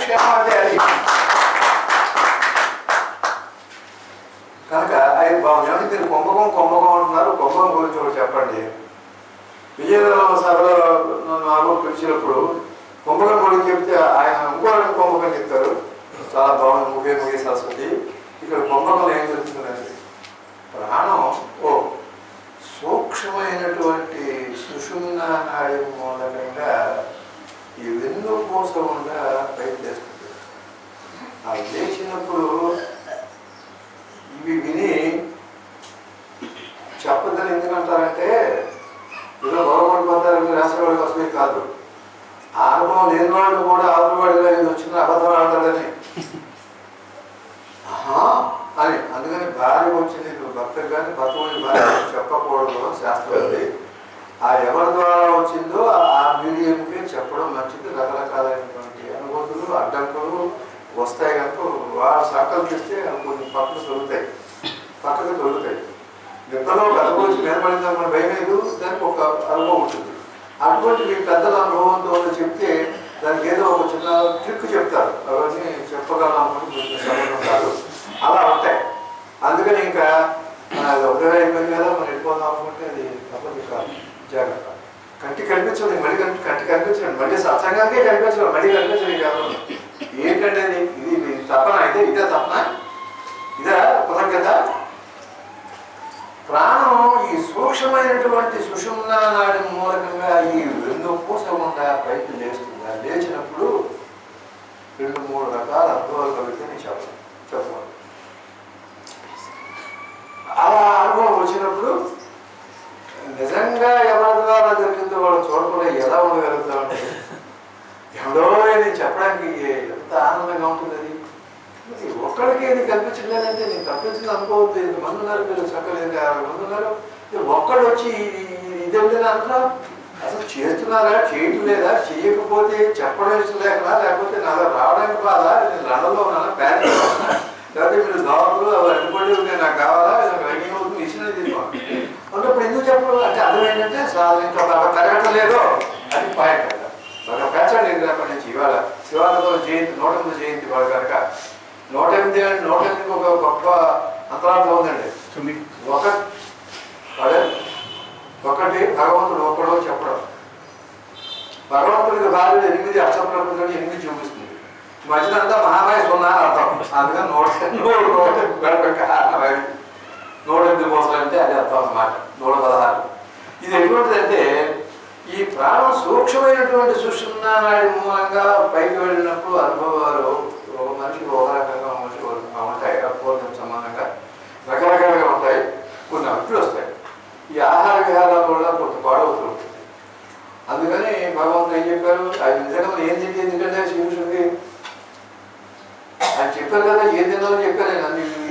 క్షేమం అంటే అది. కనుక అది బాగుంది. మీరు కుంభకం అంటున్నారు. కుంభకం గురించి ఒకటి చెప్పండి. విజయనగరం సభలో నాకు పిలిచినప్పుడు కుంభకం గురించి చెప్తే ఆయన ఇంకో కుంభకం చెప్తారు. చాలా బాగుంది. ముఖే సరస్వతి. ఇక్కడ కుంభకంలో ఏం జరుగుతుందండి, ప్రాణం సూక్ష్మమైనటువంటి సుషుమ్న నాడి మూలకంగా ఈ వెన్నుపూస గుండా పైకి చేస్తుంది. అవి లేచినప్పుడు ఇవి విని చెప్పద్దని ఎందుకంటారంటే ఇలా గౌరవపడిపోతారని రాసేవాడికి అసలే కాదు. ఆ అనుభవం లేని వాళ్ళు కూడా ఆదువాడిగా ఇది వచ్చిన అబద్ధం ఆడతాడని అని. అందుకని భార్య వచ్చింది భర్తకు కానీ భర్త వచ్చి భార్య చెప్పకూడదు శాస్త్రం ఉంది. ఆ ఎవరి ద్వారా వచ్చిందో ఆ మీడియంకి చెప్పడం మంచిది. రకరకాలైనటువంటి అనుభూతులు అడ్డంకులు వస్తాయి కనుక వాళ్ళు సంకల్పిస్తే కొన్ని పక్కకు దొరుకుతాయి. నిద్రలో అనుభవించి నిలబడిందని మన భయం లేదు. దానికి ఒక అనుభవం ఉంటుంది. అటువంటి మీ పెద్దల అనుభవంతో చెప్తే దానికి ఏదో ఒక చిన్న ట్రిక్ చెప్తారు. అవన్నీ చెప్పగలను సంబంధం కాదు, అలా ఉంటాయి. అందుకని ఇంకా అది ఒకటే అయిపోయింది కదా, మనం వెళ్ళిపోదాం అనుకుంటే అది తప్పదు కాదు. జాగ్రత్త. కంటికి కనిపించదు, మళ్ళీ కంటికి కనిపించండి, మళ్ళీ సత్సంగానికే కనిపించదు, మళ్ళీ కనిపించదు. కాదు ఏంటంటే ఇది తపన అయితే ఇదే తపన, ఇదే కృతజ్ఞత. ప్రాణం ఈ సూక్ష్మమైనటువంటి సుషుమ్న నాడి మూలకంగా ఈ వెన్నుపూస గుండా పైకి లేస్తుందా. లేచినప్పుడు 2-3 రకాల అనుభవాలు కలిగితే నేను చెప్పాలి. అలా అనుభవం వచ్చినప్పుడు నిజంగా ఎవరి ద్వారా జరిగిందో వాళ్ళు చూడకుండా ఎలా ఉండగలుగుతామంటే ఎవడో నేను చెప్పడానికి ఎంత ఆనందంగా ఉంటుంది. అది ఒక్కడికి ఇది కల్పించలేదంటే నేను కల్పించింది అనుకోవద్దు. 8 మంది ఉన్నారు, మీరు చక్కలేదు 60 మంది ఉన్నారు. ఒక్కడు వచ్చి ఇదేంటని అంటున్నారు. అసలు చేస్తున్నారా, చేయటం లేదా, చేయకపోతే చెప్పడం ఇష్టం లేకనా, లేకపోతే నాలో రావడానికి బాధ, నేను లండన్లో ఉన్నానా, ప్యారిస్లో ఉన్నా, లేకపోతే మీరు దారులు అవి అడ్డుపడి ఉంటే నాకు కావాలా, రంగం అవుతుంది ఇచ్చిన తీసుకోండి అన్నప్పుడు ఎందుకు చెప్పడం అంటే అర్థం ఏంటంటే ఇంకా బాగా పెరగట్లేదు అది పాయింట్ కదా. బాగా పెంచండి. రేపటి నుంచి ఇవాళ శివానంద జయంతి 108 జయంతి వాళ్ళు కనుక 108 ఒక గొప్ప అంతరార్థం ఉందండి. ఒకటి భగవంతుడు ఒక్కడో చెప్పడం. భగవంతుడికి భార్య 8 అష్టప్రకృతులు 8 చూపిస్తుంది. మధ్యనంతా మహామాయ 0 అని అర్థం. అందుకని 108 కోసం అంటే అది అర్థం అన్నమాట. 116. ఇది ఎటువంటిదంటే ఈ ప్రాణం సూక్ష్మమైనటువంటి సుషుమ్న నాడి మూలంగా పైకి వెళ్ళినప్పుడు అనుభవాలు ఒక మనిషికి ఒక రకంగా, ఒక మనిషికి ఒక రకంగా ఉంటాయి. అపూర్వం సంబంధంగా రకరకాలుగా ఉంటాయి. కొన్ని అప్పులు వస్తాయి. ఈ ఆహార విహారాల వల్ల కొంత పాడవుతూ ఉంటుంది. అందుకని భగవంతుడు ఏం చెప్పారు, అది నిజంగా ఏం తింటే ఎందుకంటే శివుడికి ఆయన చెప్పారు కదా, ఏం తినాలో చెప్పారు. ఆయన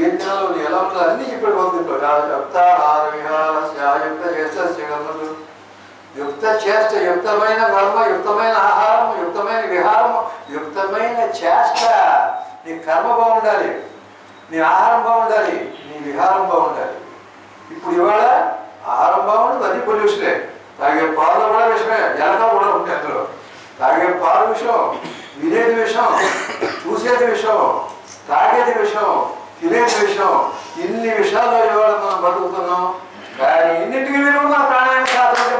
ఏం తినాలో ఎలా ఉంటుందో అన్నీ చెప్పాడు భగవంతుడు. యుక్తాహార విహారయుక్త చేష్టలు, యుక్త చేష్ట, యుక్తమైన కర్మ, యుక్తమైన ఆహారం, యుక్తమైన విహారము, యుక్తమైన చేష్ట. నీ కర్మ బాగుండాలి, నీ ఆహారం బాగుండాలి, నీ విహారం బాగుండాలి. ఇప్పుడు ఇవాళ ఆహారం బాగుండదు, అన్ని పొల్యూషనే. తాగే పాలు కూడా విషయమే, ఎలక కూడా ఉంటాయి అందులో. తాగే పాలు విషయం, వినేది విషయం, చూసేది విషయం, తాగేది విషయం, తినేది విషయం. ఇన్ని విషయాల్లో ఇవాళ మనం బతుకుతున్నాం. కానీ ఇన్నింటికి మీరు మన ప్రాణాయామం కాదంటే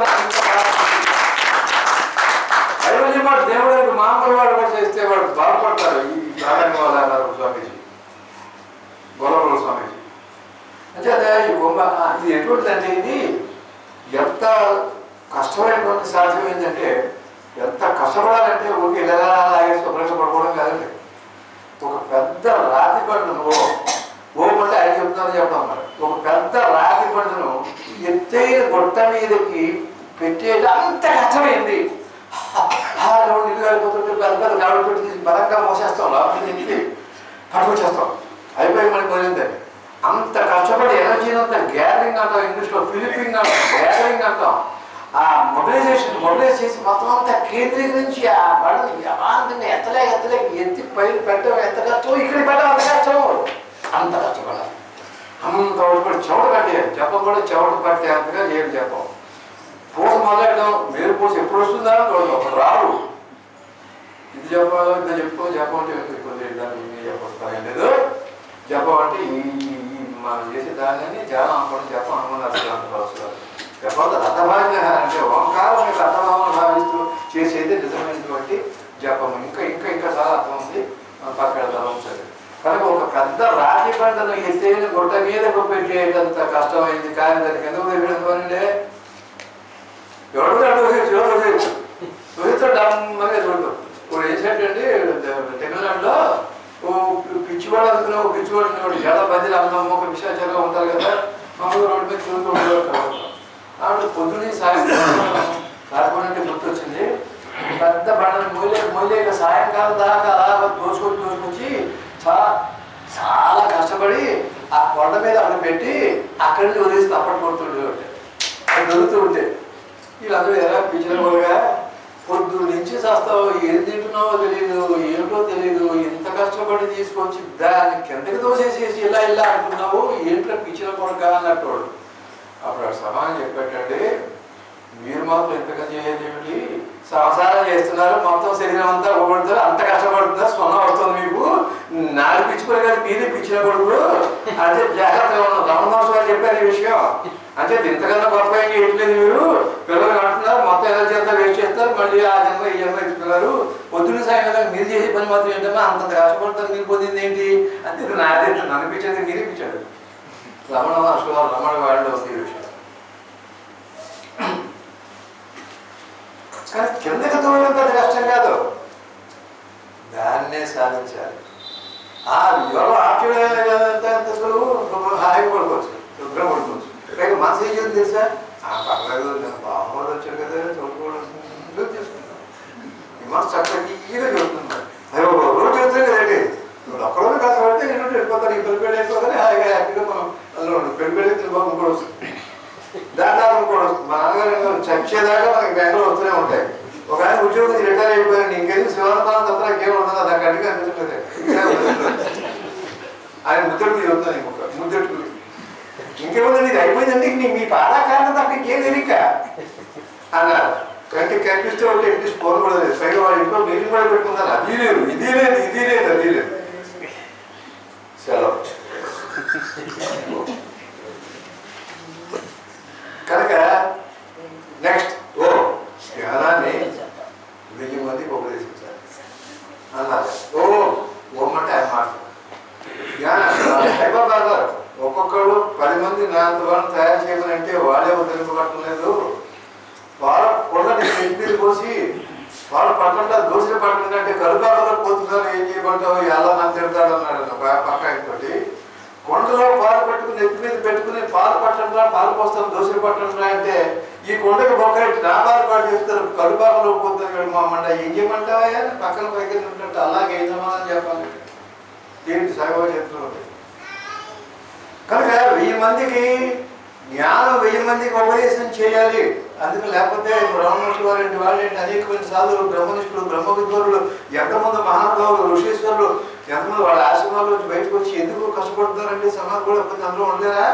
అయ్యో వాడు దేవుడికి మామూలు వాడు కూడా చేస్తే వాడు బాధపడతారు. ఈ ప్రాణాయామం వల్ల అన్నారు స్వామీజీ, గొల్లపల్లి స్వామీజీ. అంటే అదే ఈ బొమ్మ ఇది ఎటువంటిదంటే ఇది ఎంత కష్టమైనటువంటి సాధ్యం ఏంటంటే ఎంత కష్టపడాలంటే ఊరికి ఇలాగే శుభ్రంగా పడుకోవడం కాదండి. ఒక పెద్ద రాతి బండును ఓమంటే ఆయన చెప్తున్నాను చెప్పడం మరి ఒక పెద్ద రాతి బండును ఎత్తైన గొట్ట మీదకి పెట్టేది అంత కష్టమైంది. నీళ్ళు అయిపోతుంటే పెద్ద గాడి పెట్టి తీసి బలంగా మోసేస్తాం, లోపలికి పట్టుకొచ్చేస్తాం, అయిపోయి మనకి పోయిందండి. అంత కష్టపడి ఎనర్జీని అంతా గ్యాదరింగ్ అంటాం, ఇంగ్లీష్లో ఫిలిపింగ్ అంటాం, గ్యాదరింగ్ అంటాం. ఆ మొబిలైజ్ చేసి మొత్తం అంతా కేంద్రీకరించి ఆ బడని అమాంతంగా ఎత్తలేక ఎత్తి పైన పెట్టడం ఎంత కష్టం, ఇక్కడ పెట్టడం అంత కష్టం. అంత కష్టపడాలి, అంత ఒకటి చెవట కట్టేయాలి. చెప్పం కూడా చెవట పట్టే అంతగా ఏం చెప్పం. పూస మొదలెడదాం, మేలు పూస ఎప్పుడు వస్తుందా చూడదు, అప్పుడు రాదు. ఇది చెప్పాలో ఇంత చెప్పుకో, జపం అంటే దాన్ని చెప్పొస్తాను లేదు. జపం అంటే ఈ మనం చేసే దాన్ని ధ్యానం అనుకోండి, జపం అనుకున్నారు. జపం రథభాగ్య అంటే ఓంకారం యొక్క అర్థభావన భావిస్తూ చేసేది నిజమైనటువంటి జపం. ఇంకా ఇంకా ఇంకా చాలా అర్థం ఉంది, పక్కన ఉంచాలి. కనుక ఒక పెద్ద రాతి పంటను ఎత్తైన గుట్ట మీదకు పెట్టేటంత కష్టమైంది. కానీ దానికి ఎందుకు తెలియడంటే చూపిస్తాడు డమ్మగా చూడతాం. ఇప్పుడు ఏం చేయండి తమిళనాడులో పిచ్చివాడు అనుకున్న పిచ్చివాడు చాలా మంది అందం ఒక విశాచంగా ఉంటారు కదా, మామూలుగా రోడ్డు మీద తిరుగుతూ ఉంటారు. ఆవిడ పొద్దున్నే సాయంత్రం కాకపోతే గుర్తొచ్చింది. పెద్ద బండను మొయ్యలేక సాయంకాలం దాకా అలా దోసుకొచ్చి చాలా కష్టపడి ఆ కొండ మీద అక్కడ పెట్టి అక్కడి నుంచి వదిలేసి తప్పటి కొడుతుండే అది దొరుకుతూ ఉంటే వీళ్ళందరూ ఎలా పిచ్చినగా పొద్దు నుంచి చేస్తావు, ఏం తింటున్నావో తెలియదు, ఏమిటో తెలియదు, ఇంత కష్టపడి తీసుకొచ్చి దాన్ని కిందకి దోసేసేసి ఇలా ఇలా అంటున్నావు, ఏంటో పిచ్చిన కొడుక అన్నట్టు. అప్పుడు సమానం చెప్పేటండి, మీరు మాత్రం ఎంతగా చేసేది ఏమిటి, సంసారం చేస్తున్నారు, మొత్తం శరీరం అంతా ఒబడుతారు, అంత కష్టపడుతున్నారు, స్వర్ణం వస్తుంది మీకు, నాకు పిచ్చిపోయి కాదు మీరే పిచ్చిన కొడుకు అంటే జాగ్రత్తగా ఉన్నాం. రమణ మహర్షి గారు చెప్పారు ఈ విషయం. అంటే ఇంతకన్నా గొప్ప ఏం చేయట్లేదు, మీరు పిల్లలు అంటున్నారు, మొత్తం ఎలా చేస్తా వేస్ట్ చేస్తారు, మళ్ళీ ఆ జన్మ ఈ జన్మ ఇస్తున్నారు, పొద్దున్న సాయంకాలం మీరు చేసే పని మాత్రం ఏంటన్నా అంత కష్టపడతారు, మీరు పొందింది ఏంటి అంటే నాదే అనిపించేది మీరే ఇప్పించాడు. రమణ మహర్షి గారు రమణ వాళ్ళు ఈ విషయం. కానీ కిందకి దూరం పెద్ద కష్టం కాదు, దాన్నే సాధించాలి. ఆ యోగం ఆచరణ హాయిగా పడుకోవచ్చు, శుభ్రం పడుకోవచ్చు. పైగా మనసు ఏం చేస్తుంది తెలుసా, పర్లేదు నేను బాగుమని వచ్చాడు కదా చదువుకోవడం చేసుకుంటాను, ఈ మనసు చక్కగా ఈగా చెబుతున్నాను. అయ్యో రోజు చెప్తాను కదండి, ఇప్పుడు ఒక్కరోజు కాస్త పడితే ఏంటంటే వెళ్ళిపోతాను, ఈ పెళ్ళిపెళ్ళి అయిపోతానే హాయిగా హ్యాపీగా మనం అందులో పెళ్ళిపెళ్ళి తిరుగుబాబు కూడా వస్తుంది, దాదాపు కూడా వస్తుంది. మా నాన్నగారు చచ్చేదాకా మనకి బ్యాంకులో వస్తూనే ఉంటాయి. ఒక ఆయన ఉద్యోగం రిటైర్ అయిపోయారు, ఇంకేది శివానందం తప్ప ఇంకేముంటుందో నాకు అడిగి అనిపించలేదు. ఆయన ముద్దెట్టుకు చెబుతాను, ఇంకొక ముద్దెట్టుకు ఇంకేముందండి ఇది అయిపోయిందండి, మీ పాడా కారణం తప్ప ఇంకేం తెలియక అన్నారు. కంటికి కనిపిస్తే ఒకటి అట్లీస్ట్ ఫోన్ కూడా లేదు, పైగా వాళ్ళు ఇంట్లో మీటింగ్ కూడా పెట్టుకున్నారు, అది లేదు ఇది లేదు ఇది లేదు అది లేదు. సెలవు. కనుక నెక్స్ట్ జ్ఞానాన్ని 1000 మందికి ఉపదేశించాలి అన్నారు. ఓమంటే ఆయన మాట హైదరాబాద్ ఒక్కొక్కడు 10 మంది నాంత వాళ్ళని తయారు చేయమని అంటే వాళ్ళే ఉద్ధరింపబట్టలేదు. వాళ్ళ కొండని ఇంటిని కోసి వాళ్ళు పట్టకుండా దోషులు పట్టకుండా అంటే కరుపాలలో పోతున్నారు, ఏం చేయబడ్డావు ఎలా నాకు తిడతాడు అన్నాడు పక్క ఇంకోటి. కొండలో పాలు పట్టుకుని నెత్తి మీద పెట్టుకుని పాలు పట్టండా పాలు పోస్తాను దోషులు పట్టండా అంటే ఈ కొండకి బొక్కటి నా పాలు పాటు చేస్తారు, కరుపాకలో పోతారు మా మండ ఏం చేయమంటావా పక్కన పైకి ఉంటుంటే అలాగే ఏం సమాధానం చెప్పాలి ఏంటి సాగవ చేతులు. కనుక 1000 మందికి జ్ఞానం 1000 మందికి ఉపదేశం చేయాలి. అందుకు లేకపోతే బ్రహ్మనిష్ఠులు వారి వాళ్ళు ఏంటి అనేకమైన సాధువులు బ్రహ్మనిష్ఠులు బ్రహ్మ విద్వారులు ఎంతమంది మహానుభావులు ఋషీశ్వరులు ఎంతమంది వాళ్ళ ఆశ్రమాల నుంచి బయటకు వచ్చి ఎందుకు కష్టపడుతున్నారంటే సమాధి కూడా అందులో ఉండలేరా,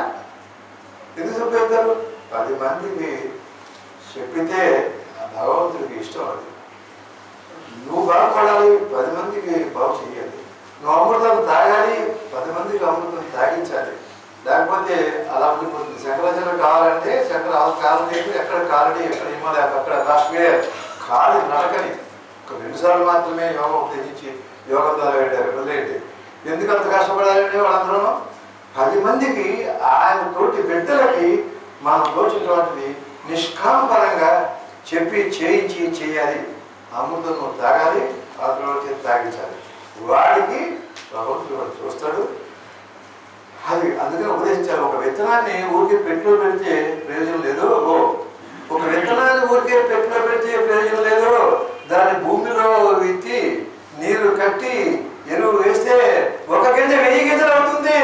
ఎందుకు చెప్పేస్తారు? 10 మందికి చెప్పితే భగవంతుడికి ఇష్టం. అది నువ్వు బాగుపడాలి, 10 మందికి బాగు చేయాలి. నువ్వు అమృతం తాగాలి, 10 మందికి అమృతం తాగించాలి. లేకపోతే అలా ఉండిపోతుంది. శంకరాచార్య కావాలంటే శంకర కాలం చెప్పి ఎక్కడ కాలడి ఎక్కడ హిమాలయ అక్కడ కాశ్మీర్ కాలి నడకని ఒక 2 సార్లు మాత్రమే యోగం ఉపయోగించి యోగం ద్వారా వెళ్ళారు. వదిలేంటి ఎందుకు అంత కష్టపడాలంటే వాళ్ళందరూ 10 మందికి ఆయన తోటి బిడ్డలకి మనం తోచినటువంటిది నిష్కామపరంగా చెప్పి చేయించి చేయాలి. అమృతం నువ్వు తాగాలి, ఆ తర్వాత తాగించాలి. వాడికి భగవంతుడు వాడు చూస్తాడు. అది అందుకని ఉపదేశించాలి. ఒక విత్తనాన్ని ఊరికే పెట్టులో పెడితే ప్రయోజనం లేదు. ఒక విత్తనాన్ని ఊరికే పెట్టులో పెడితే ప్రయోజనం లేదు. దాన్ని భూమిలో విత్తి నీరు కట్టి ఎరువు వేస్తే 1 గింజ 1000 గింజలు అవుతుంది.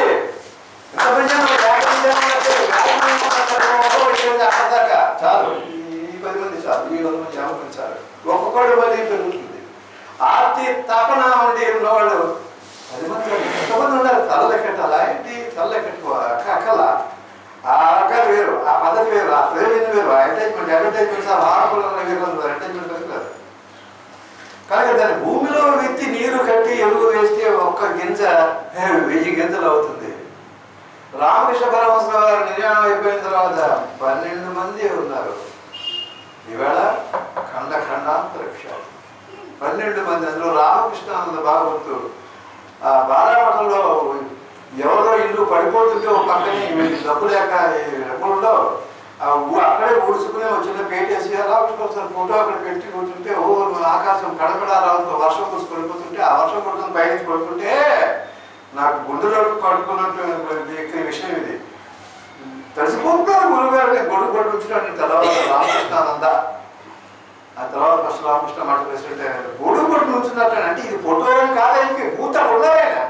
చాలు, ఈ 10 మంది చాలు, ఈ 100 మంది 50 మంది చాలు, ఒక్కొక్కడు మళ్ళీ పెరుగుతుంది. ఆర్తి తపన ఉండి ఉన్నవాళ్ళు 10 మంది ఎంతమంది ఉన్నారు. తలలెక్కటాలా ఏంటి, తలలెక్కట్టుకోవాలి అక్కల ఆ రకాలు వేరు, ఆ పద్ధతి వేరు, ఆ ప్రయోజనం వేరు, అడ్వర్టైజ్మెంట్ సార్ ఆడపిల్లలు వేరు, అడ్వర్టైజ్మెంట్ కనుక దాన్ని భూమి 1000 గంటలు అవుతుంది. రామకృష్ణ పరమహంస గారు నిర్యాణం అయిపోయిన తర్వాత 12 మంది ఉన్నారు. ఈవేళ ఖండాంతర విషయాలు 12 మంది. అందులో రామకృష్ణానంద భాగవతు ఆ బాలామఠంలో ఎవరో ఇల్లు పడిపోతుంటే ఒక పక్కనే డబ్బు లేక డబ్బుల్లో అక్కడే ఊడ్చుకుని వచ్చిన పేటేసి రామకృష్ణ ఫోటో అక్కడ పెట్టి కూర్చుంటే ఆకాశం కడకడాలతో వర్షం కురిసి పడిపోతుంటే ఆ వర్షం పడుతుంది పైనుంచి పడుతుంటే నాకు గుండెలో పడుకున్నట్టు ఎక్కిన విషయం ఇది. తెలిసిపోతున్నారు గురుగారిని గొడుగు పట్టుకుంటున్నాడు తర్వాత రామకృష్ణానంద. ఆ తర్వాత ఫస్ట్ రామకృష్ణ మాట ప్రెసిడెంట్ అయినారు. గొడుగు పట్టు నుంచున్నట్టు అంటే ఇది ఫోటో ఏం కాదానికి పూత ఉన్నారైనా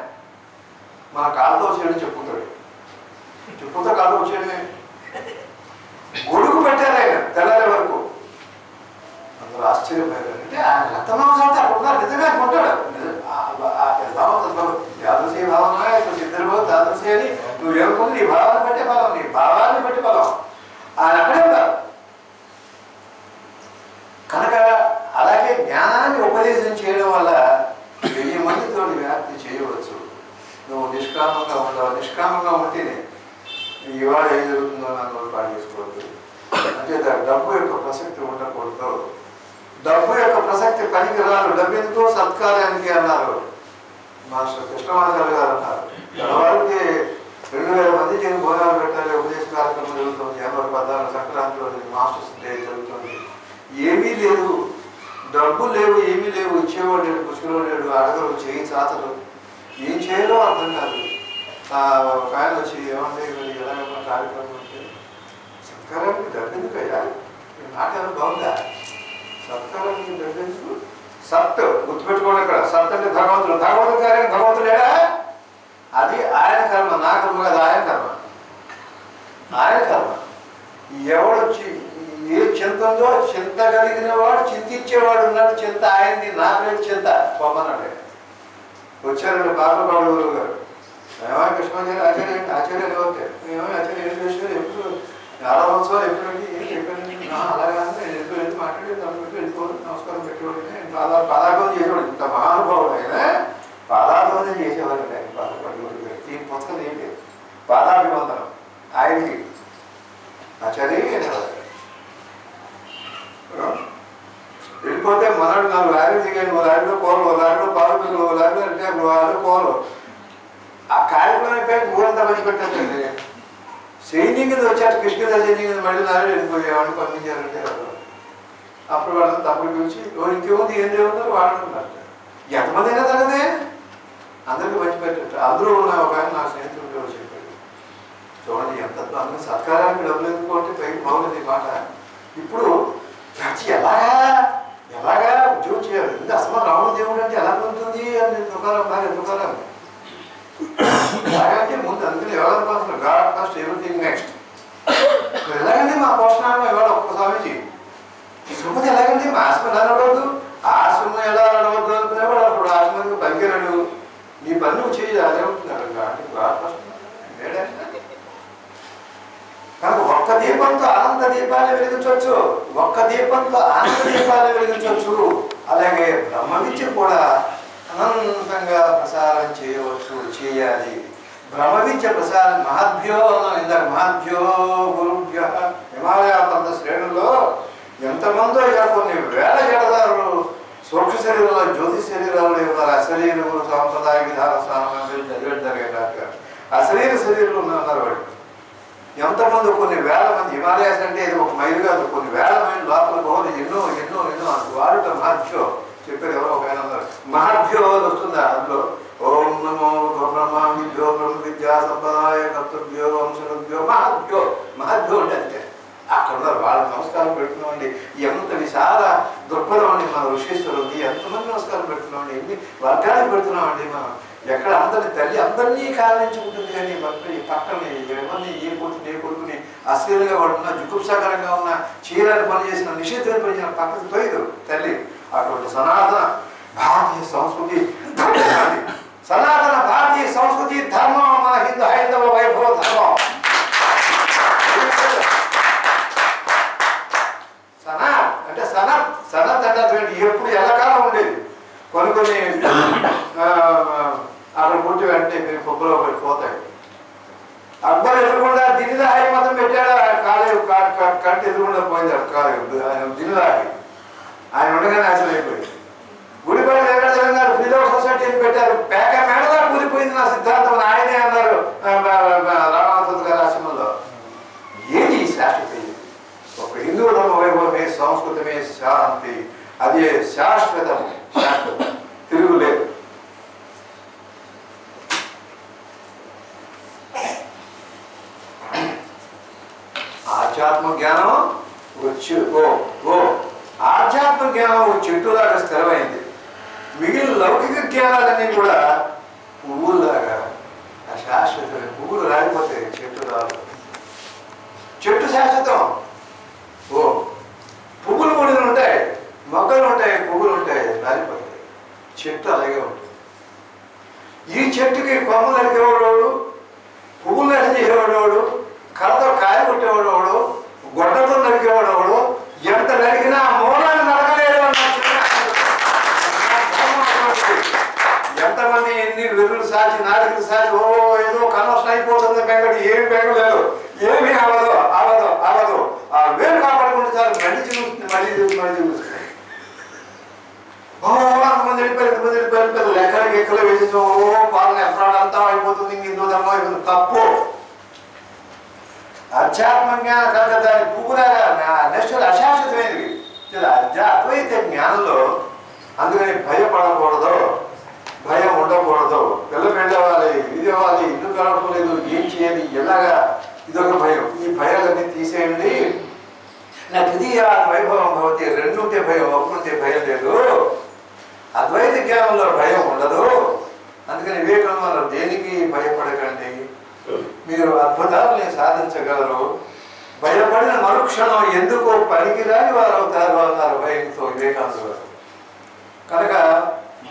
మన కాళ్ళతో వచ్చేయడం చెప్పుతాడు. చెప్పుతో కాళ్ళతో వచ్చేయడమే. గొడుగు పెట్టారు ఆయన తెల్లారే వరకు. అందరూ ఆశ్చర్యపోయారు. అంటే ఆయన రక్తమాంసాలతో అక్కడ ఉన్నారు నిజంగా కొంటాడు. యాదృశీ భావన ఇద్దరు యాదృశీ అని నువ్వేమనుకుంది నీ భావాన్ని బట్టి బలం, నీ భావాన్ని బట్టి బలం. ఆయన అక్కడే ఉన్నారు కనుక. అలాగే జ్ఞానాన్ని ఉపదేశం చేయడం వల్ల 1000 మందితో వ్యాప్తి చేయవచ్చు. నువ్వు నిష్కామంగా ఉండవు. నిష్కామంగా ఉంటేనే ఇవాళ ఏం జరుగుతుందో నన్ను పాడు చేసుకోవద్దు. అంటే డబ్బు యొక్క ప్రసక్తి ఉండకూడదు. డబ్బు యొక్క ప్రసక్తి పనికి రాదు. డబ్బు ఎందుకో సత్కార్యానికి అన్నారు మాస్టర్ కృష్ణమాచార్య గారు అన్నారు. వారికి 2000 మంది చేసి భోజనాలు పెట్టాలి. ఉపదేశ కార్యక్రమం జరుగుతుంది. జనవరి 14 సంక్రాంతి రోజు మాస్టర్స్ డే జరుగుతుంది. ఏమీ లేదు, డబ్బు లేవు, ఏమీ లేవు. ఇచ్చేవాడు లేడు, పుచ్చుకునేవాడు లేడు, అడగరు, చేయి చాతరు. ఏం చేయాలో అర్థం కాదు. ఒక ఆయన వచ్చి ఏమంటే ఎలాగైనా కార్యక్రమం అంటే సత్కారానికి డబ్బు ఎందుకయ్యా? మాట ఏమైనా బాగుందా? సత్కారానికి డబ్బు ఎందుకు? సత్ గుర్తుపెట్టుకోండి. ఇక్కడ సత్ అంటే భగవంతుడు. భగవంతుడు గారే భగవంతుడేడా? అది ఆయన కర్మ, నా కర్మ కాదు, ఆయన కర్మ. ఆయన కర్మ. ఎవడొచ్చి ఏ చింత ఉందో చింత కలిగిన వాడు చింతించేవాడు ఉన్నాడు. చింత ఆయనది, నాకలేదు చింత పొమ్మన్నాడు. వచ్చారండి బాబురావు గురువు గారు. ఏమో కృష్ణాచార్య ఆచార్య ఆచార్యాలు అవుతాయి. ఏమో ఆచార్య ఏం చేసారు, ఎప్పుడు 50 సంవత్సరాలు ఎప్పుడండి ఏం చెప్పండి. అలాగా నేను వెళ్ళి మాట్లాడి దాన్ని పెట్టి వెళ్ళిపోదు, నమస్కారం పెట్టేవాడు. పాదాభివందనం చేసేవాడు. ఇంత మహానుభావుడు ఆయన పాదాభివందనం చేసేవాడు. ఆయన పాదపడి ఈ పుస్తకం ఏం లేదు. పాదాభివందనం ఆయనకి ఆచార్య అనేవాడు. వెళ్ళిపోతే మనడు 4 లారీలు దిగాడు. 1 లారీలో కూరలు, 1 లారీలో పాలు, 1 లారీలో అంటే 1 లారీలో కూరలు. ఆ కార్యక్రమం పేరు ఊరంతా మంచి పెట్టండి. సైన్యం కింద వచ్చారు. కృష్ణ సైన్యం కింద మళ్ళీ లారీలు వెళ్ళిపోయేవాడిని పంపించారంటే అప్పుడు వాళ్ళని తప్పుడు పిలిచి ఇంకేముంది ఏం దేవున్నారు వాడుతున్నారు. ఎంతమంది అయినా తగ్గదే అందరికీ మంచి పెట్టచ్చు. అందరూ ఉన్న ఒక ఆయన నా స్నేహితుడితో చెప్పాడు. చూడండి ఎంత అందరూ సత్కారానికి డబ్బులు ఎందుకుంటే పైకి బాగుంది మాట. ఇప్పుడు ఎలాగా ఉద్యోగం చేయాలి? అసలు రాముడు దేవుడు అంటే ఎలా ఉంటుంది అని దుకాణం బాగా దుకాణం ఎలాగంటే ముందు అందుకని ఎవరు గాడ్ ఫస్ట్ ఎవ్రీథింగ్ నెక్స్ట్. ఎలాగంటే మా పోషణాలను ఇవాళ ఒక్క స్వామీజీ సుమతి ఎలాగంటే మా ఆశ్రమం ఎలా నడవద్దు, ఆశ్రమం ఎలా నడవద్దు అనుకునేవాడు. అప్పుడు ఆశ్రమానికి పనికిరాడు. నీ పని నువ్వు చేయాలి అదేమంటున్నాడు. గాడ్ ఫస్ట్ కనుక ఒక్క దీపంతో అనంత దీపాన్ని వెలిగించవచ్చు. ఒక్క దీపంతో అనంత దీపాన్ని వెలిగించవచ్చు. అలాగే బ్రహ్మ విద్య కూడా అనంతంగా ప్రసారం చేయవచ్చు, చేయాలి. బ్రహ్మ విద్య ప్రసారం మహద్భ్యో ఇందాక మహద్భ్యో గురుభ్య హిమాలయ పర్వత శ్రేణుల్లో ఎంతమందో ఇలా కొన్ని వేల జడదారులు సూక్ష్మ శరీరంలో జ్యోతి శరీరాలు ఉన్నారు. అశరీరములు సాంప్రదాయ విధాన స్థానం చదివేది జరిగేట అశరీర శరీరంలో ఉన్నారు. వాడు ఎంతమంది కొన్ని వేల మంది. హిమాలయాస్ అంటే ఇది 1 మైలు కాదు, కొన్ని వేల మైలు లోపల పోవాలి. ఎన్నో ఎన్నో ఎన్నో వాడుట మహర్భ్యో చెప్పారు. ఎవరో ఒక ఆయన ఉన్నారు. మహర్భ్యో వస్తుందా అందులో ఓం నమో బ్రహ్మ విద్యో బ్రహ్మ విద్యా సంప్రదాయ కర్తవ్యో వంశభ్యో మహర్భ్యో. మహర్భ్యో అంటే అంతే. అక్కడ ఉన్నారు. వాళ్ళకి నమస్కారం పెడుతున్నామండి. ఎంత విశాల దృక్పథం అండి మన ఋషీశ్వరుడి. ఎంతమంది నమస్కారం పెడుతున్నామండి, ఎన్ని వర్గానికి పెడుతున్నామండి మనం. ఎక్కడ అందరినీ తల్లి అందరినీ కారణించుకుంటుంది. కానీ ఈ పక్కన ఎవరిని ఏ కొడుకుని అశ్లీలంగా పడుతున్నా, జుగుప్సాకరంగా ఉన్న, చీరని పని చేసిన, నిషేధమైన పని చేసిన పక్కకు తోయదు తల్లి. అటువంటి సనాతన భారతీయ సంస్కృతి సనాతన భారతీయ సంస్కృతి ధర్మం మన హైందవ వైభవ ధర్మం. సనత్ అంటే సనత్ అంటే ఎప్పుడు ఎల్లకాలం ఉండేది. కొన్ని అక్కడ పుట్టి వెంటనే మీరు ఒకరు ఎదురుకుండా దినిదాయి మతం పెట్టాడు. కంటి ఎదురుకుండా పోయింది కాలు ఆయన దినిదాయి. ఆయన ఉండగానే నాశనం అయిపోయింది. గుడిపల్లి వెంకటేశ్వర గారు ఫిలో సొసైటీని పెట్టారు. పేక మేడలా కూలిపోయింది నా సిద్ధాంతం ఆయనే అన్నారు రామనాథ్ గారి ఆశ్రమంలో. ఏది శాశ్వత? ఒక హిందూ ధర్మ వైభవమే, సంస్కృతమే శాంతి, అదే శాశ్వతం. శాశ్వతం తిరుగులేదు. ఆధ్యాత్మ జ్ఞానం వచ్చి ఆధ్యాత్మ జ్ఞానం చెట్టులాగా స్థిరమైంది. మిగిలిన లౌకిక జ్ఞానాలన్నీ కూడా పువ్వుల్లాగా శాశ్వతమే. పువ్వులు రాలిపోతాయి, చెట్టు రాదు. చెట్టు శాశ్వతం. పువ్వులు కూడా ఉంటాయి, మొక్కలు ఉంటాయి, పువ్వులు ఉంటాయి, రాలిపోతాయి. చెట్టు అలాగే ఉంటుంది. ఈ చెట్టుకి కొమ్మలు నరికేవాడు, పువ్వులు నరికేవాడు, కళ్ళతో కాయ కొట్టేవాడు, గొడ్డతో నరికేవాడు, ఎంత నరికినా మూలాన్ని నరకలేడు అన్న. ఎంతమంది ఎన్ని వెర్రులు సాచి నాలుగులు సాచి ఏదో కన్వర్షన్ అయిపోతుంది బెంగటి, ఏమి బెంగలేదు, ఏమీ అవదు అవదు అవదు. ఆ వేరు కాపాడుకుంటే చాలు, మళ్ళీ చూస్తుంది, మళ్ళీ చూస్తుంది. అంతమంది వెళ్ళిపోయారు, ఇంతమంది వెళ్ళిపోయారు, లెక్కలకి ఎక్కలు వెళ్ళి పాలన ఎఫ్రాడ్ అంతా అయిపోతుంది, హిందూ ధర్మం అయిపోతుంది. తప్పు. అధ్యాత్మ జ్ఞానం కనుక దాని పువ్వులాగా నెక్స్ట్ అశాశ్వతమైనవి. అద్వైత జ్ఞానంలో అందుకని భయపడకూడదు, భయం ఉండకూడదు. వెళ్ళవాలి, ఇది అవ్వాలి, ఇల్లు కలవలేదు, ఏం చేయాలి, ఎలాగా, ఇదొక భయం. ఈ భయాలన్నీ తీసేయండి. నా ద్వితీయ వైభవం భవతి. రెండు ఉంటే భయం, ఒకటి భయం లేదు. అద్వైత జ్ఞానంలో భయం ఉండదు. అందుకని వివేకానంద దేనికి భయపడకండి, మీరు అద్భుతాలని సాధించగలరు. భయపడిన మరుక్షణం ఎందుకో పనికిరాని వారు అవుతారు అన్నారు భయంతో వివేకానంద గారు. కనుక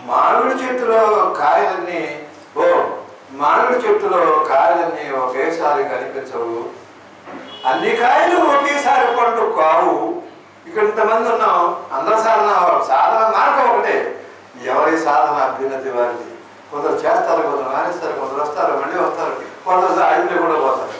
మామిడి చెట్టులో కాయలన్నీ ఒకేసారి కనిపించవు. అన్ని కాయలు ఒకేసారి పండు కావు. ఇక్కడ ఇంతమంది ఉన్నాం, అందరి సాధన మార్గం ఒకటే. ఎవరి సాధన అభ్యున్నతి వారిది. కొందరు చేస్తారు, కొందరు మానేస్తారు, కొందరు వస్తారు, మళ్ళీ వస్తారు, కొందరు అడిగితే కూడా పోతారు.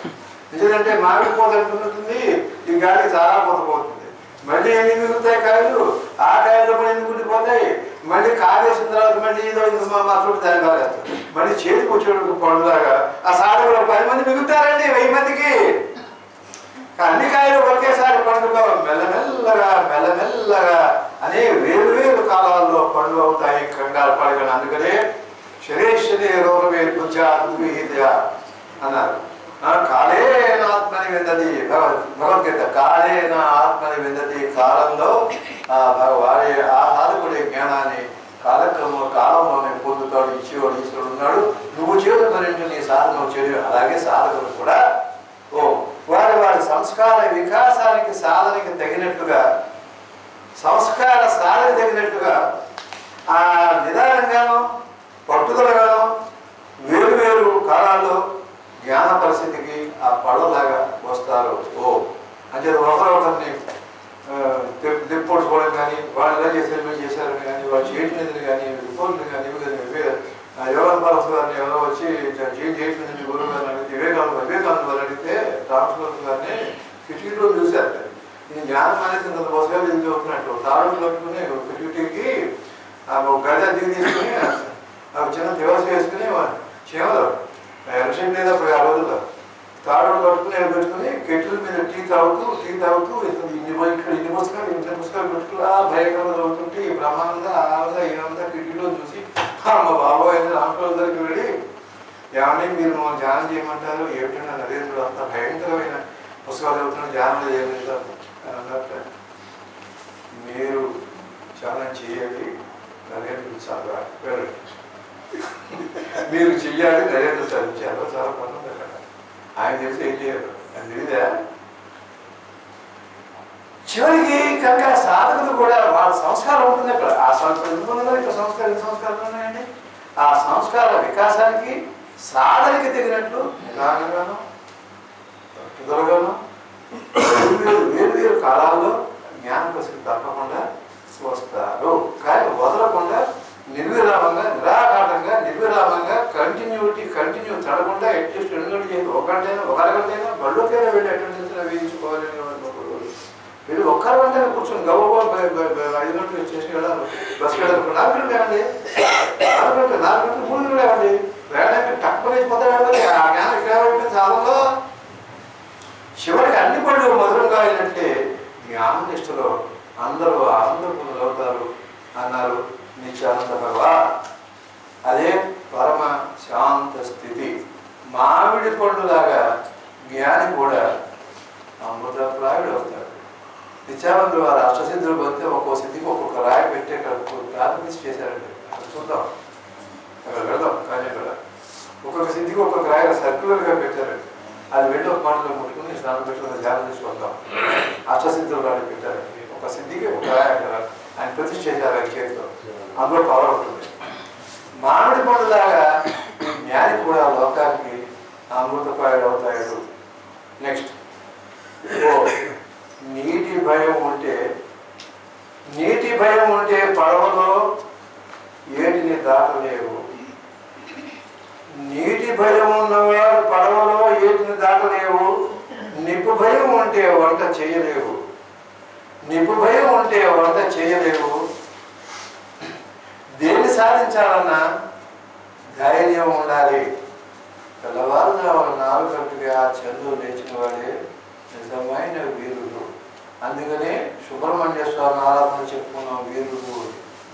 ఎందుకంటే మామిడి పూత అంటున్నట్టుంది, ఈ గాలికి చాలా పూత పోతుంది. మళ్ళీ ఎన్ని మిగులుతాయి కాయలు, ఆ కాయలు కూడా ఎన్ని గుండిపోతాయి. మళ్ళీ కాగేసిన తర్వాత మళ్ళీ ఏదో మా చోటు దాని కాగేస్తారు. మళ్ళీ చేతికి వచ్చేటప్పుడు పండులాగా ఆ సాధకులు 10 మంది మిగులుతారండి 1000 మందికి. అన్ని కాయలు ఒకేసారి పండుగ మెల్లమెల్లగా మెల్లమెల్లగా అనే వేరు వేరు కాలాల్లో పండుగ అవుతాయి. కంగారు పడగలను. అందుకనే శరీర రోగమే గుజాత అన్నారు. కాలేన ఆత్మని విందది భగవద్గీత. కాలేన ఆత్మని విందది. కాలంలో వాడే ఆ సాధకుడే జ్ఞానాన్ని కాలంలోనే పొందుతాడు. ఇచ్చేవాడు ఈశ్వరుడు ఉన్నాడు. నువ్వు చేతున్నట్టు నీ సాధన చేయు. అలాగే సాధకుడు కూడా వారి సంస్కార వికాసానికి సాధనకి తగినట్టుగా, సంస్కార సాధనకి తగినట్టుగా ఆ నిదానంగాను పట్టుదలగాను వేరు వేరు కాలాల్లో జ్ఞాన పరిస్థితికి ఆ పళ్ళలాగా వస్తారు. అంటే ఒకరిని తెప్పొడుచుకోవడం కానీ, వాళ్ళు ఎలా చేశారని కానీ, వాళ్ళు చేయట్లేదని కానీ, రిపోర్ట్లు కానీ యోగ పరస్ గారిని ఎవరో వచ్చి చేయట్లేదని గురువు గారిని అడిగితే, వివేకానంద వారు అడిగితే రామకృష్ణ గారిని కిటికీలో చూశారు. నేను జ్ఞానం అనేది కొంత పుస్తకాలు ఇది చూస్తున్నట్టు తాడు కట్టుకుని కిటికీకి గజ దిగి తీసుకుని చిన్న దివస వేసుకుని చేమలు ఎలక్షన్ లేదు అప్పుడు ఆ రోజుల్లో తాడు కట్టుకుని పెట్టుకుని కెట్ల మీద టీ తాగుతూ ఇన్ని పుస్తకాలు పెట్టుకుని భయంకరంగా చదువుతుంటే ఈ బ్రహ్మానంద ఆనంద ఏమంతా కిటికీలో చూసి మా బాబాయ్ అయితే రామకృష్ణ దగ్గరికి వెళ్ళి, ఏమని మీరు మమ్మల్ని ధ్యానం చేయమంటారు, ఏమిటంటే నరేంద్రుడు అంత భయంకరమైన పుస్తకాలు చదువుతున్న ధ్యానం చేయలేదు అన్నట్టు. మీరు ధ్యానం చేయాలి, నరేంద్రుడు చదవాలి, మీరు చెయ్యాలి, నరేంద్రుడు చదివించారు. చాలా పనులు అక్కడ ఆయన తెలిసి ఏం చేయరు. అది తెలియదా? చివరికి కనుక సాధకులు కూడా వాళ్ళ సంస్కారం ఉంటుంది అక్కడ. ఆ సంస్కారం ఎందుకు ఇక్కడ సంస్కారాలు ఉన్నాయండి. ఆ సంస్కార వికాసానికి సాధనకి తగినట్లు నిదానంగాను పట్టుదలగాను వేరు వేరు కాలాల్లో జ్ఞాన ప్రసిద్ధి తప్పకుండా వస్తారు. కానీ వదలకుండా నిర్విరామంగా నిరాఘాటంగా నిర్విరామంగా కంటిన్యూ తడకుండా అట్లీస్ట్ 2 గంటలు చేసి 1 గంట అయినా 1 అరగంటైనా బళ్ళోకైనా వెళ్ళి అటెండెన్స్ వేయించుకోవాలి. వీళ్ళు 1 అరగంటైనా కూర్చొని గవ్వ 5 గంటలు చేసి వెళ్ళాలి. బస్సు వెళ్ళాలి 4 గంటలు లేవండి, 4 గంటలు 3 గంటలు లేవండి. ప్రయాణానికి తక్కువ వేసిపోతాయి వెళ్ళాలి. ఆ జ్ఞానం ఇక్కడ అయిపోయింది సాధనలో. చివరికి అన్ని పళ్ళు మధురంగా అయినట్టే జ్ఞాననిష్టలో అందరూ ఆనందపూర్ణులు అవుతారు అన్నారు నిత్యానంద భగవా. అదే పరమ శాంత స్థితి. మామిడి పండులాగా జ్ఞాని కూడా అమృతప్రాయుడు అవుతాడు. నిత్యానందుడు వారు అష్టసిద్ధులు పొందితే ఒక్కో సిద్ధికి ఒక్కొక్క రాయి పెట్టి అక్కడ ప్రారంభించి చేశారండి. అక్కడ చూద్దాం, అక్కడ వెళ్దాం. కానీ కూడా ఒక్కొక్క సిద్ధికి ఒక్కొక్క రాయి సర్క్యులర్గా పెట్టారండి. అది వెళ్ళి ఒక మాటలో ముట్టుకుని స్నానం పెట్టుకుని ధ్యానం చేసి వద్దాం. అష్టసిద్ధులు రాయి పెట్టారండి. ఒక సిద్ధికి ఒక రాయి అక్కడ ఆయన ప్రతిష్ఠ చేశారు ఆయన చేతితో. అందులో పవర్ ఉంటుంది. మామిడి పండులాగా జ్ఞాని కూడా లోకానికి అమృతప్రాయుడు అవుతాడు. నెక్స్ట్, నీటి భయం ఉంటే పడవలో ఏటిని దాటలేవు. నీటి భయం ఉన్నవాడు పడవలో ఏటిని దాటలేవు. నిప్పు భయం ఉంటే వంట చేయలేవు. దేన్ని సాధించాలన్నా ధైర్యం ఉండాలి. తెల్లవారుజామున 4 గంటలకి ఆ చంద్రుడు లేచిన వాడే నిజమైన వీరుడు. అందుకనే సుబ్రహ్మణ్య స్వామి ఆరాధన చెప్పుకున్నాం.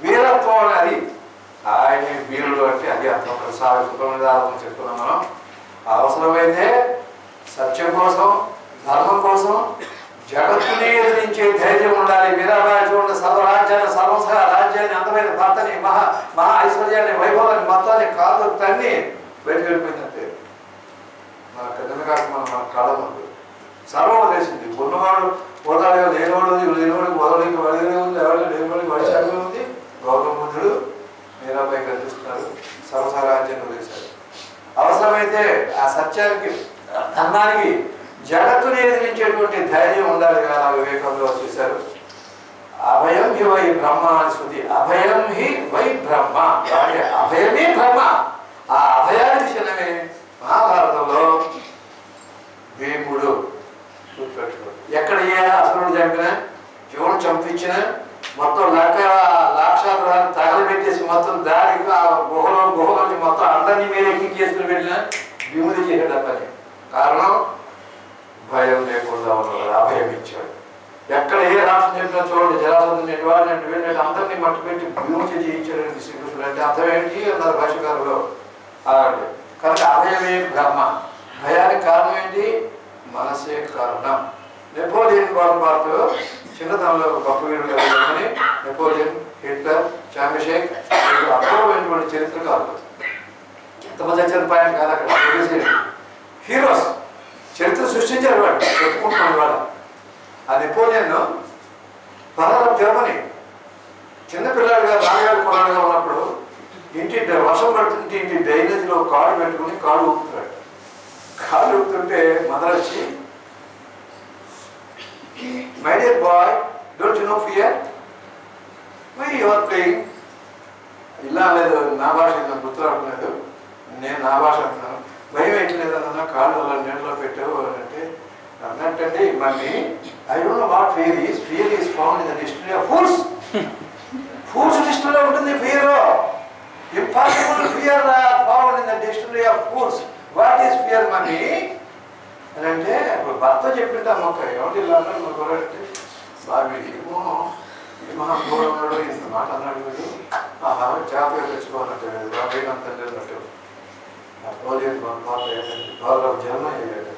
వీరత్వం అది. ఆయన వీరుడు అంటే అది అర్థం. ప్రసాద సుబ్రహ్మణ్య ఆరాధన చెప్పుకున్నాం మనం. అవసరమైతే సత్యం కోసం, ధర్మం కోసం జగత్తుని ఎదిరించే ధైర్యం ఉండాలి. మీరాబాయి చూడండి, సర్వరాజ్యాన్ని సర్వసహ రాజ్యాన్ని అందమైన భర్తని మహా ఐశ్వర్యాన్ని వైభవాన్ని మొత్తాన్ని కాదు తన్ని బయటకు వెళ్ళిపోయిందంటే మన పెద్దలు కాక మన కాళ్ళ ముందు సర్వం వదిలేసింది. ఉన్నవాడు వదలే, లేనివాడికి వదలకి వదిలే ఉంది, ఎవరికి లేనివాడికి వడిశాఖ ఉంది. గౌతమ బుద్ధుడు మీరాబాయి కనిపిస్తున్నారు, సర్వసహ రాజ్యాన్ని వదిలేశారు. అవసరమైతే ఆ సత్యానికి ధర్మానికి జగత్తుని ఎదిరించేటువంటి ధైర్యం ఉండాలి కదా. వివేకంలో చూశారు. అభయం హి వై బ్రహ్మ అని శృతి. అభయం హి వై బ్రహ్మ, వాడి అభయమే బ్రహ్మ. ఆ అభయానికి చిన్నమే మహాభారతంలో భీముడు. ఎక్కడ ఏ అసురుడు చంపినా, జీవుడు చంపించినా, మొత్తం లాక్షాలు తగలబెట్టేసి మొత్తం దారికి ఆ గుహలోంచి మొత్తం అందరినీ మీద ఎక్కించేసుకుని వెళ్ళినా భీముడు చేసాడు పని. కారణం భయం లేకుండా ఉన్నాడు, అభయం ఇచ్చాడు. ఎక్కడ ఏ రాష్ట్రం చెప్పినా చూడండి, జరాసంధుని వాడినట్టు వెళ్ళినట్టు అందరినీ మట్టు పెట్టి భీముడు చేయించాడండి శ్రీకృష్ణుడు. అంటే అర్థం ఏంటి అన్నారు భాషకారులు. కనుక అభయమే బ్రహ్మ. భయానికి కారణం ఏంటి? మనసే కారణం. నెపోలియన్ బోనపార్ట్ చిన్నతనంలో గొప్ప వీరుడు కానీ నెపోలియన్, హిట్లర్, చాంబిషేక్ అపూర్వమైనటువంటి చరిత్ర కాదు. ఎంతమంది వచ్చారు పాయింట్ కాదు అక్కడ. హీరోస్ చరిత్ర సృష్టించారు వాడు, చెప్పుకుంటున్నాడు వాడు. ఆ నెపోలియన్ పదహారు జర్మనీ చిన్నపిల్లాడుగా 4 ఏళ్ళ కుర్రాడుగా ఉన్నప్పుడు ఇంటి వర్షం పడుతుంటే ఇంటి డ్రైనేజీలో కాడు పెట్టుకుని కాడు ఊపుతున్నాడు. కాడు ఊపుతుంటే మదర్ వచ్చి, my dear boy, don't you no fear, why you are playing. ఇలా లేదు, నా భాష గుర్తురాకులేదు, నేను నా భాష అంటున్నాను. భయం ఎట్లేదన్నా కాళ్ళు అలా నీళ్ళలో పెట్టావు అంటే అన్నట్టండి mummy, I don't know what fear is. Fear is found in the dictionary of fools. Fools డిక్షనరీలో ఉంటుంది fear. Impossible fear found in the dictionary of fools. What is fear mummy అని అంటే భర్త చెప్పింటా మొక్క ఏమిటి ఇలా అన్నాడు మా గొర్రెంటే బాగా ఏమో ఏ మహాపూర్వం ఉన్నాడు, ఇంత మాట అన్నాడు వీడు. ఆహా జాగ్రత్తగా తెచ్చుకోవాలంటే బాగైనంత లేదన్నట్టు. నెపోలియన్ బోనపార్ట్ జర్మనీ అయ్యాడు.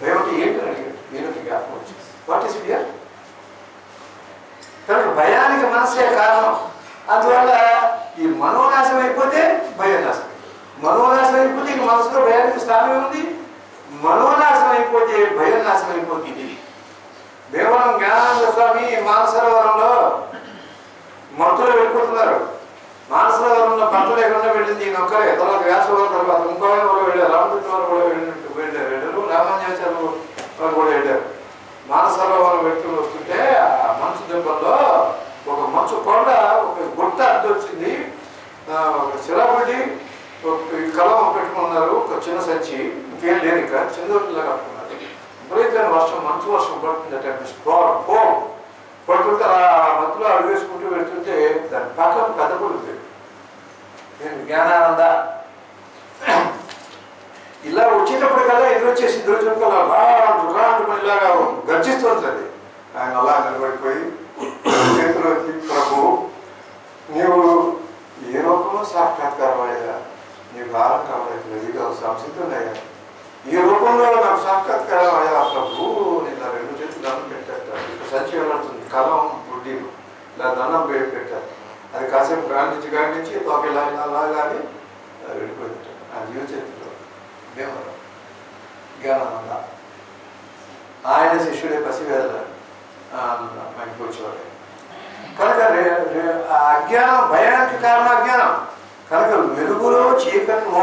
భయం ఏంటి అడిగాడు. వీరికి జ్ఞాపకం వచ్చింది. What is fear? కనుక భయానికి మనసే కారణం. అందువల్ల ఈ మనోనాశం అయిపోతే భయం నాశనం. మనోనాశం అయిపోతే ఇంక మనసులో భయానికి స్థానం ఉంది. మనోనాశం అయిపోతే భయం నాశనం అయిపోతుంది. దేవరం జ్ఞానానంద స్వామి మానసరోవరంలో మత్తులో వెళ్ళిపోతున్నారు. మానసరోవరంలో పంట లేకుండా వెళ్ళింది ఈయన ఒక్కరే. తర్వాత వ్యాసవరం తర్వాత ఇంకో కూడా వెళ్ళారు. రామకృష్ణ వారు కూడా వెళ్ళారు. రామాంజాచార్యులు వారు కూడా వెళ్ళారు. మానసరోవరం పెట్టుకుని వస్తుంటే ఆ మంచు దెబ్బల్లో ఒక మంచు కొండ ఒక గుట్ట అడ్డు వచ్చింది. ఒక శిలాబుడ్డి కలం పెట్టుకున్నారు, ఒక చిన్న సంచి, ఇంకేం లేదు, ఇంకా చిన్న పిల్ల కట్టుకున్నారు. విపరీతమైన వర్షం, మంచు వర్షం పడుతుంది. పడుతుంటే ఆ మధ్యలో అడుగు వేసుకుంటూ వెళ్తుంటే దాని పక్కన పెద్ద కొడుకు నేను జ్ఞానానంద ఇలా వచ్చేటప్పటికల్లా ఎదురొచ్చేసి ఎదురొచ్చినప్పుడు రాండు ఇలాగా గర్జిస్తుంటుంది. ఆయన అలా నిలబడిపోయి చేతిలో ప్రభు నీవు ఏ రూపంలో సాక్షాత్కారం అయ్యా, నీకు ఆరం కావాలి, ఇది సంసిద్ధున్నాయా, ఈ రూపంలో నాకు సాక్షాత్కారం అయ్యా ప్రభు. నేను నా 2 చేతులు దండం పెట్టాట, సంచి వెళ్ళడుతుంది, కలం బుడ్డి ఇలా దండం పెట్టారు. అది కాసేపు గాంధించి తోకలా ఇలా కానీ వెళ్ళిపోయింది. ఆ జీవ చరిత్రలో దేవుడు జ్ఞానానంద ఆయన శిష్యుడే పసివేద మనకి వచ్చేవాడు. కనుక అజ్ఞానం భయానికి కారణం అజ్ఞానం. కనుక వెలుగులో చీకట్లు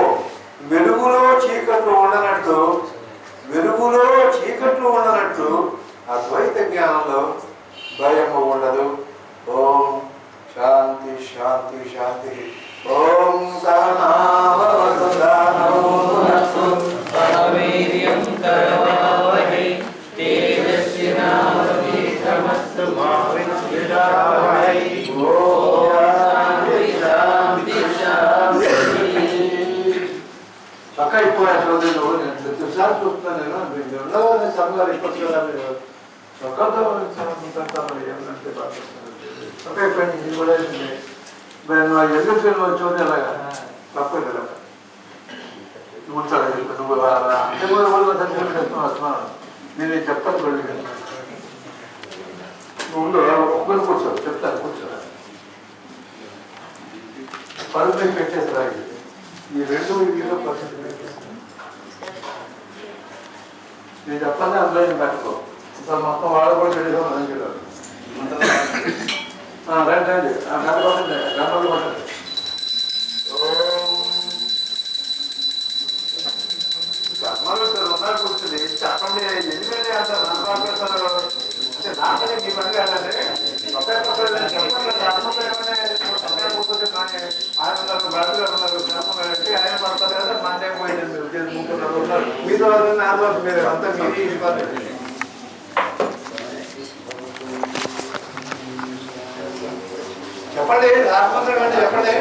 ఉండనట్లు అద్వైత జ్ఞానంలో భయము ఉండదు. ఓం శాంతి శాంతి శాంతి. ఓం సహనావతు సహనౌ వీర్యం కరవావహై తేజస్వినావధీతమస్తు మా విద్విషావహై. ఓం శాంతి శాంతి శాంతి. పక్క అయిపోయారు రోజుల్లో నేను ప్రతిసారి చూస్తున్నాను. నేను ఉండవని సమయాలు అయిపోతుంది కదా, మీరు చక్కతో ఏమంటే పక్క అయిపోయింది. ఇది కూడా నువ్వు ఎందుకు వచ్చి అలాగా తప్పదు కదా, నువ్వు ఉంటాడు నువ్వు అంటే కూడా వస్తున్నాను నేను చెప్తాను. వెళ్ళి నువ్వు ఉండు, ఒక్కరు కూర్చో, చెప్తాను కూర్చో. పరుపు పెట్టేసి రాయి. ఈ 2 వీడియోలో పరిస్థితి నేను చెప్పాలి, అందులో నేను పెట్టుకో. ఇంకా మొత్తం వాళ్ళు కూడా వెళ్ళాము అనుకుంటారు. రండి రండి, గంట కొట్టండి, గంటలు కొట్టండి. ఉన్నారు కూర్చుంది చెప్పండి, ఎందుకంటే అంటారు అంటే నాకనే మీ పని కాదంటే కూర్చుంటే కానీ ఆయన ఉన్నారు, బాధ్యులు ఉన్నారు, అంటే ఆయన పడతారు కదా, మండే పోయింది ఉన్నారు. మీతో నాతో మీరు అంతా మీది చెప్పండి, ఆత్మహత్య అంటే చెప్పండి.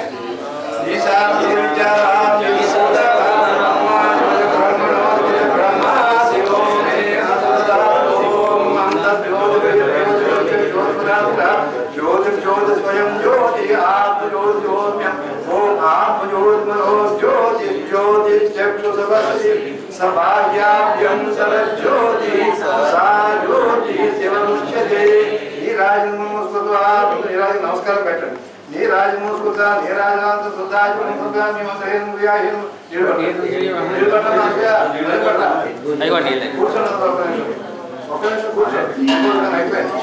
ज्योति ज्योति स्वयं ज्योति आत्म ज्योति ज्योतिम ओम आत्म ज्योति मनो ज्योति ज्योति चक्षुषवसति सभाग्याभ्यं सरज्योति सा ज्योति शिवमुच्यते. नीराज नमस्कार పెట్టండి. नीराज मुस्कुत नीराजांत सुदाज मुस्कुत మీ మంత్రేం వ్యాహిం నిలబడ కూర్చోండి. ఒక నిమిషం కూర్చోండి. అయిపోయింది.